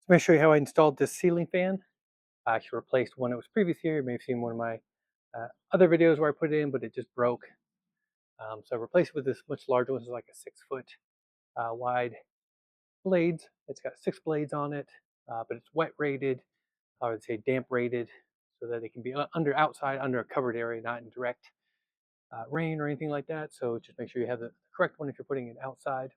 Let me show you how I installed this ceiling fan. I actually replaced one that was previous here. You may have seen one of my other videos where I put it in, but it just broke. So I replaced it with this much larger one. This is like a 6 foot wide blades. It's got 6 blades on it, but it's wet rated. I would say damp rated, so that it can be outside under a covered area, not in direct rain or anything like that. So just make sure you have the correct one if you're putting it outside.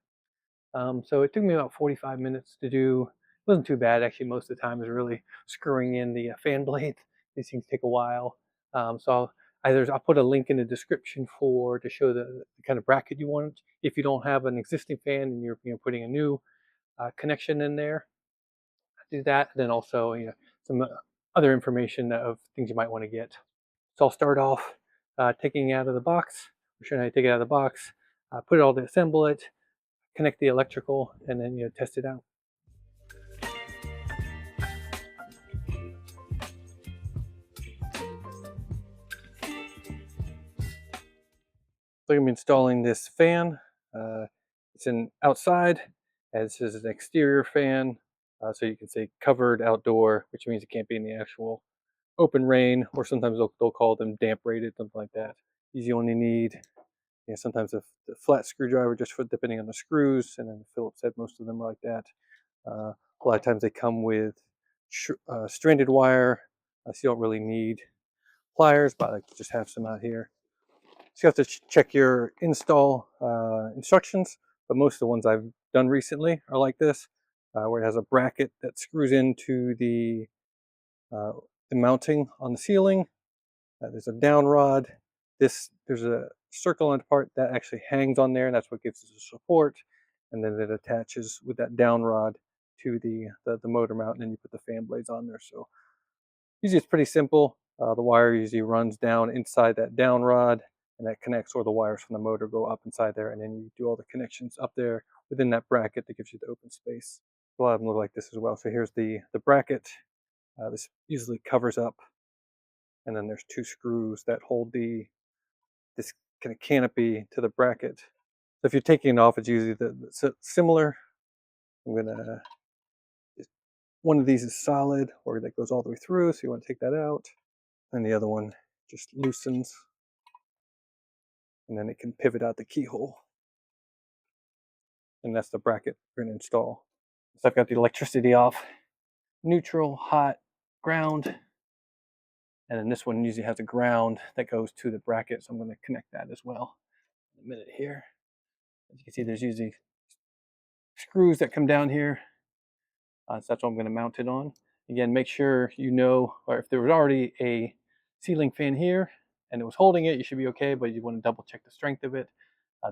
So it took me about 45 minutes to do. It wasn't too bad actually. Most of the time is really screwing in the fan blade. These things take a while. So I'll put a link in the description to show the kind of bracket you want. If you don't have an existing fan and you're putting a new connection in there, do that. And then also some other information of things you might want to get. So I'll start off taking it out of the box. I'm showing how to take it out of the box. Put it all to assemble it, connect the electrical, and then test it out. So I'm installing this fan. It's an outside, and this is an exterior fan, so you can say covered outdoor, which means it can't be in the actual open rain, or sometimes they'll call them damp rated, something like that. You only need sometimes the flat screwdriver just for depending on the screws, and then Phillips said most of them are like that. A lot of times they come with stranded wire, so you don't really need pliers, but I like to just have some out here. So you have to check your install instructions, but most of the ones I've done recently are like this, where it has a bracket that screws into the mounting on the ceiling. There's a down rod. There's a circle on the part that actually hangs on there, and that's what gives us the support. And then it attaches with that down rod to the motor mount, and then you put the fan blades on there. So usually it's pretty simple. The wire usually runs down inside that down rod, and that connects, or the wires from the motor go up inside there, and then you do all the connections up there within that bracket that gives you the open space. A lot of them look like this as well. So here's the bracket. This usually covers up, and then there's 2 screws that hold this kind of canopy to the bracket. So if you're taking it off, it's usually similar. I'm gonna one of these is solid, or that goes all the way through, so you want to take that out. And the other one just loosens, and then it can pivot out the keyhole. And that's the bracket we're going to install. So I've got the electricity off, neutral, hot, ground, and then this one usually has a ground that goes to the bracket, so I'm going to connect that as well in a minute here. As you can see, there's usually screws that come down here, so that's what I'm going to mount it on. Again, make sure or if there was already a ceiling fan here and it was holding it, you should be okay, but you want to double check the strength of it.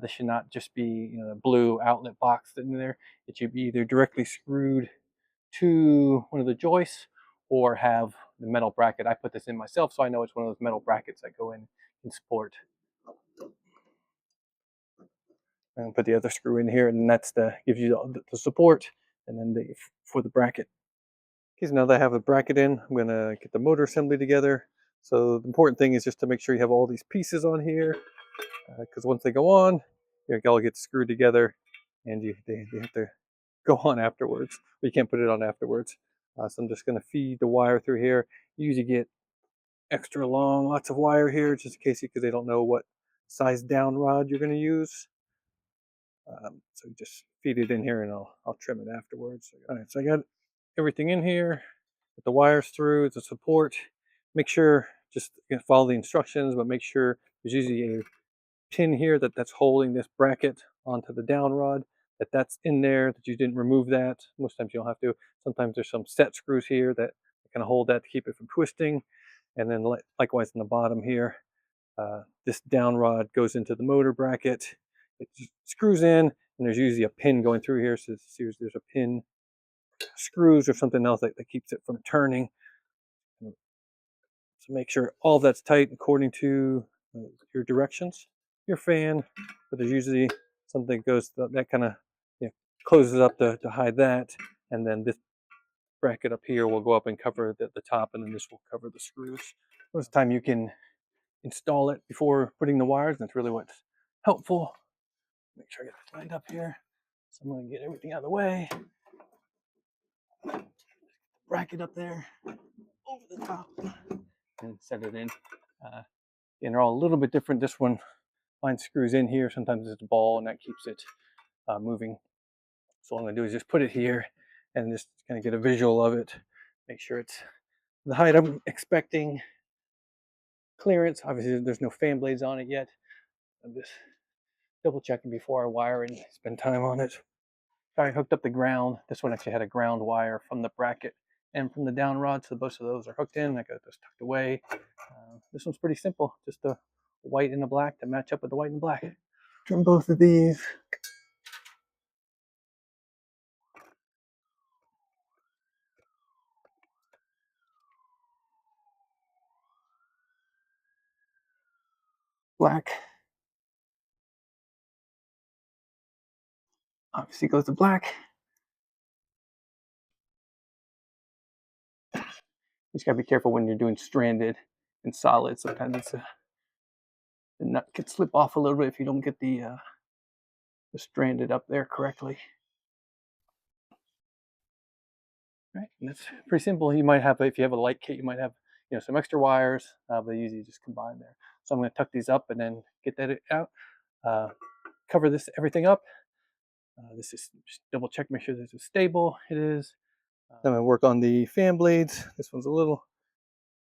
This should not just be a blue outlet box in there. It should be either directly screwed to one of the joists or have the metal bracket. I put this in myself, so I know it's one of those metal brackets that go in and support. And put the other screw in here, and that's gives you the support, and then for the bracket. Okay, so now that I have the bracket in, I'm gonna get the motor assembly together. So the important thing is just to make sure you have all these pieces on here, because once they go on, you all get screwed together, and they have to go on afterwards. But you can't put it on afterwards. So I'm just going to feed the wire through here. You usually get extra long, lots of wire here, just in case because they don't know what size down rod you're going to use. So you just feed it in here, and I'll trim it afterwards. All right, so I got everything in here. Put the wires through the support. Make sure just follow the instructions, but make sure there's usually a pin here that's holding this bracket onto the down rod, that's in there, that you didn't remove that. Most times you don't have to. Sometimes there's some set screws here that kind of hold that to keep it from twisting. And then likewise in the bottom here, this down rod goes into the motor bracket. It screws in, and there's usually a pin going through here. So there's a pin, screws, or something else that keeps it from turning. So make sure all that's tight according to your directions. Your fan, but there's usually something that goes that kind of closes up to hide that, and then this bracket up here will go up and cover the top, and then this will cover the screws. Most time you can install it before putting the wires, and that's really what's helpful. Make sure I get this lined up here. So I'm going to get everything out of the way. bracket up there over the top and set it in. And they're all a little bit different. This one, mine screws in here. Sometimes it's a ball, and that keeps it moving. So all I'm going to do is just put it here and just kind of get a visual of it. Make sure it's the height I'm expecting. Clearance. Obviously, there's no fan blades on it yet. I'm just double checking before I wire and spend time on it. I hooked up the ground. This one actually had a ground wire from the bracket and from the down rod, so both of those are hooked in. I got those tucked away. This one's pretty simple, just a white and a black to match up with the white and black. Trim both of these. Black. Obviously goes to black. You just gotta be careful when you're doing stranded and solid. Sometimes the nut can slip off a little bit if you don't get the stranded up there correctly. Right, and that's pretty simple. You might have, if you have a light kit, you might have some extra wires, but they usually just combine there. So I'm going to tuck these up and then get that out. Cover everything up. This is just double check, make sure this is stable. It is. Then I work on the fan blades. This one's a little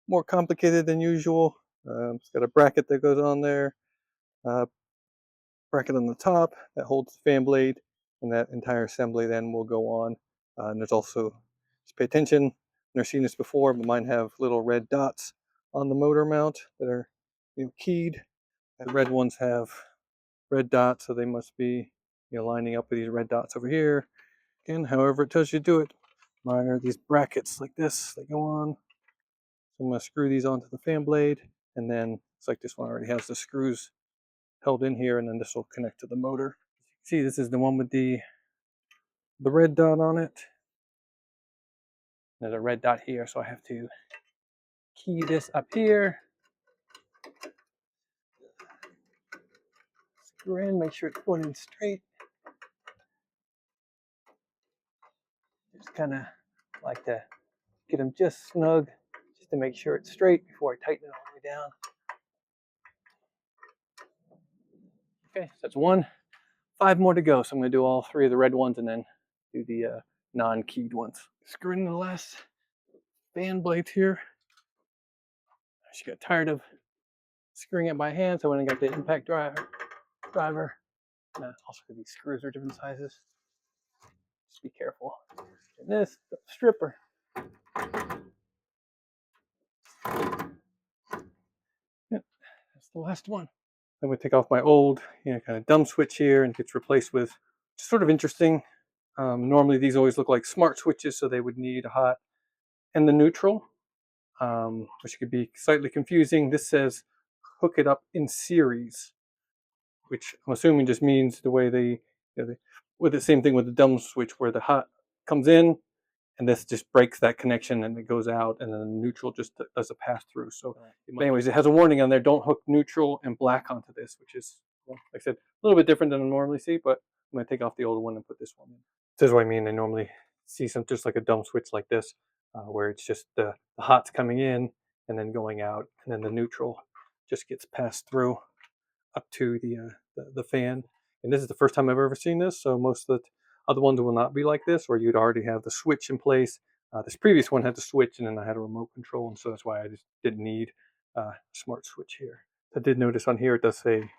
more complicated than usual. It's got a bracket that goes on there. Bracket on the top that holds the fan blade, and that entire assembly then will go on. And there's also, just pay attention, I've never seen this before, but mine have little red dots on the motor mount that are keyed. And red ones have red dots, so they must be lining up with these red dots over here. Again, however it tells you to do it. Mine are these brackets like this, they go on. So I'm going to screw these onto the fan blade, and then it's like this one already has the screws held in here, and then this will connect to the motor. See, this is the one with the red dot on it. There's a red dot here, so I have to key this up here. Screw in, make sure it's going in straight. Just kind of like to get them just snug, just to make sure it's straight before I tighten it all the way down. Okay, so that's one. 5 more to go, so I'm going to do all 3 of the red ones and then do the non-keyed ones. Screw in the last fan blades here. I just got tired of screwing it by hand, so when I got the impact driver, also these screws are different sizes. Just be careful. And this stripper. Yep, that's the last one. I'm going to take off my old, kind of dumb switch here, and it gets replaced with sort of interesting. Normally these always look like smart switches, so they would need a hot and the neutral, which could be slightly confusing. This says hook it up in series, which I'm assuming just means the way with the same thing with the dumb switch, where the hot comes in, and this just breaks that connection and it goes out, and then the neutral just does a pass through. So anyways, it has a warning on there, don't hook neutral and black onto this, which is, like I said, a little bit different than I normally see, but I'm going to take off the old one and put this one in. This is what I mean. I normally see just like a dumb switch like this, where it's just the hot's coming in and then going out, and then the neutral just gets passed through up to the fan. And this is the first time I've ever seen this, so most of the other ones will not be like this, where you'd already have the switch in place. This previous one had the switch, and then I had a remote control, and so that's why I just didn't need a smart switch here. I did notice on here it does say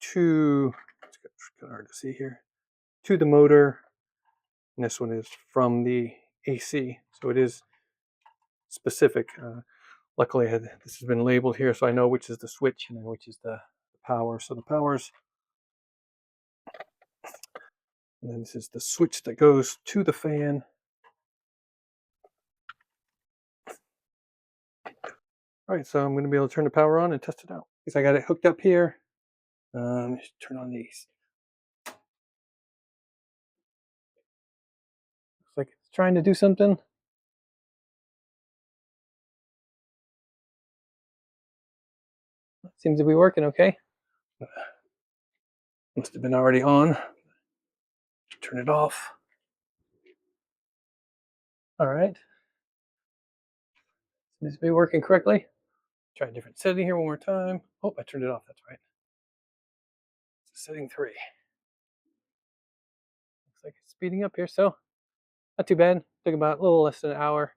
to, it's kind of hard to see here, to the motor, and this one is from the AC, so it is specific. Luckily, this has been labeled here, so I know which is the switch and which is the power. So the power's, and then this is the switch that goes to the fan. All right, so I'm going to be able to turn the power on and test it out. Because I got it hooked up here. Just turn on these. Looks like it's trying to do something. Seems to be working okay. Must have been already on. Turn it off. All right. Seems to be working correctly. Try a different setting here one more time. Oh, I turned it off. That's right. Setting 3. Looks like it's speeding up here, so not too bad. Took about a little less than an hour.